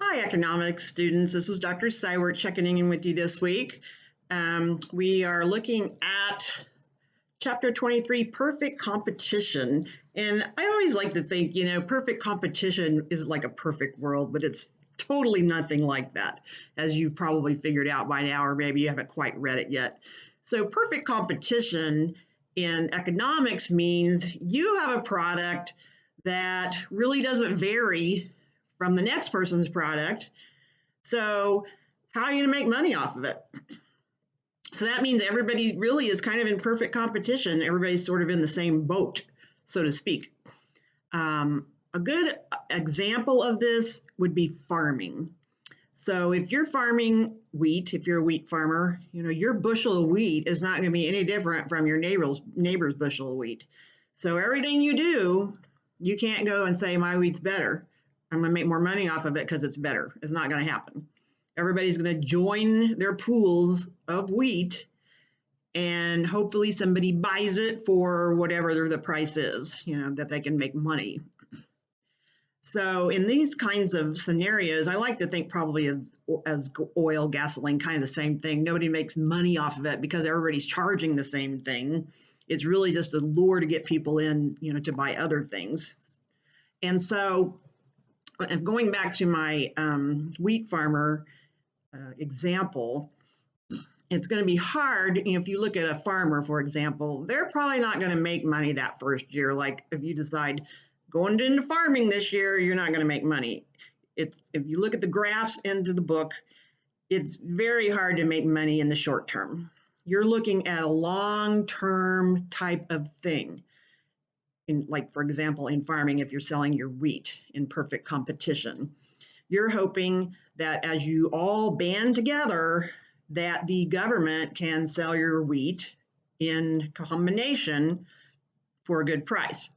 Hi, economics students. This is Dr. Seiwert checking in with you this week. We are looking at Chapter 23, Perfect Competition. And I always like to think, perfect competition is like a perfect world, but it's totally nothing like that, as you've probably figured out by now, or maybe you haven't quite read it yet. So, perfect competition in economics means you have a product that really doesn't vary from the next person's product. So, how are you going to make money off of it? So that means everybody really is kind of in perfect competition. Everybody's sort of in the same boat, so to speak. A good example of this would be farming. So if you're farming wheat, if you're a wheat farmer, your bushel of wheat is not going to be any different from your neighbor's bushel of wheat. So everything you do, you can't go and say my wheat's better. I'm going to make more money off of it because it's better. It's not going to happen. Everybody's going to join their pools of wheat, and hopefully somebody buys it for whatever the price is, that they can make money. So in these kinds of scenarios, I like to think probably as oil, gasoline, kind of the same thing. Nobody makes money off of it because everybody's charging the same thing. It's really just a lure to get people in, to buy other things. And so going back to my wheat farmer example, it's going to be hard. If you look at a farmer, for example, they're probably not going to make money that first year. Like if you decide going into farming this year, you're not going to make money. If you look at the graphs into the book, it's very hard to make money in the short term. You're looking at a long-term type of thing. Like, for example, in farming, if you're selling your wheat in perfect competition, you're hoping that as you all band together, that the government can sell your wheat in combination for a good price.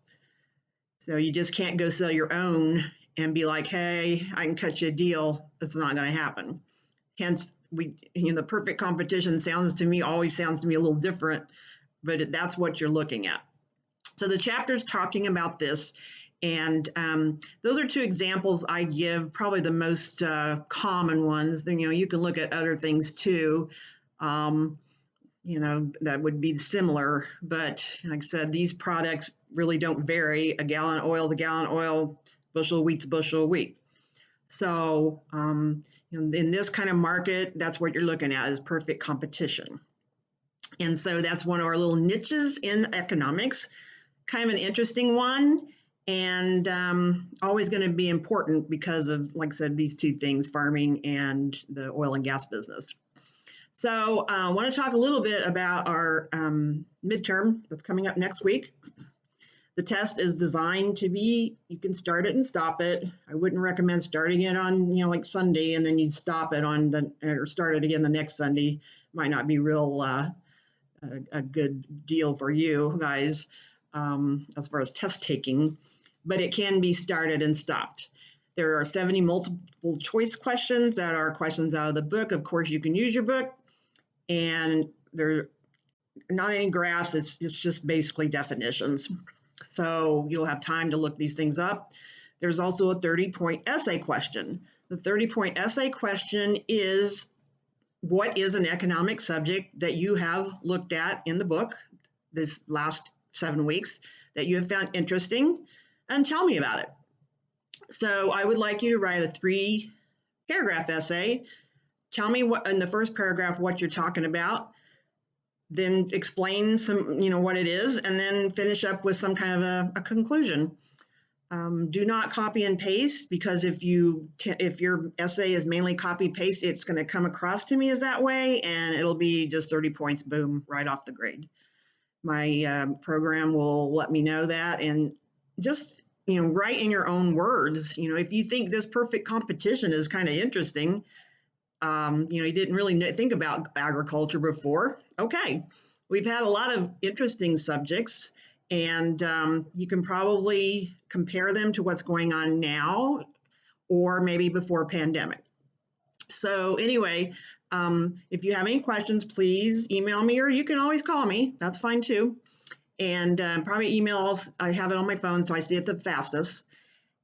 So you just can't go sell your own and be like, hey, I can cut you a deal. That's not going to happen. Hence, the perfect competition always sounds to me a little different, but that's what you're looking at. So the chapter's talking about this. And those are two examples I give, probably the most common ones. Then, you can look at other things too, that would be similar. But like I said, these products really don't vary. A gallon of oil is a gallon of oil, bushel of wheat's a bushel of wheat. So in this kind of market, that's what you're looking at is perfect competition. And so that's one of our little niches in economics, kind of an interesting one. And always going to be important because of, like I said, these two things, farming and the oil and gas business. So I want to talk a little bit about our midterm that's coming up next week. The test is designed to be, you can start it and stop it. I wouldn't recommend starting it on, like Sunday and then you stop it or start it again the next Sunday. Might not be real a good deal for you guys as far as test taking. But it can be started and stopped. There are 70 multiple choice questions that are questions out of the book. Of course, you can use your book, and they're not any graphs. It's just basically definitions. So you'll have time to look these things up. There's also a 30-point essay question. The 30-point essay question is, what is an economic subject that you have looked at in the book this last 7 weeks that you have found interesting? And tell me about it. So I would like you to write a 3-paragraph essay. Tell me what in the first paragraph what you're talking about, then explain some, what it is, and then finish up with some kind of a conclusion. Do not copy and paste, because if your essay is mainly copy paste, it's going to come across to me as that way, and it'll be just 30 points, boom, right off the grade. My program will let me know that, and just write in your own words. If you think this perfect competition is kind of interesting, you didn't really think about agriculture before. Okay, we've had a lot of interesting subjects, and you can probably compare them to what's going on now, or maybe before pandemic. So anyway, if you have any questions, please email me, or you can always call me. That's fine too. And probably emails. I have it on my phone, so I see it the fastest.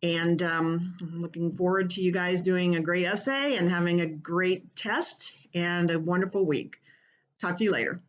And I'm looking forward to you guys doing a great essay and having a great test and a wonderful week. Talk to you later.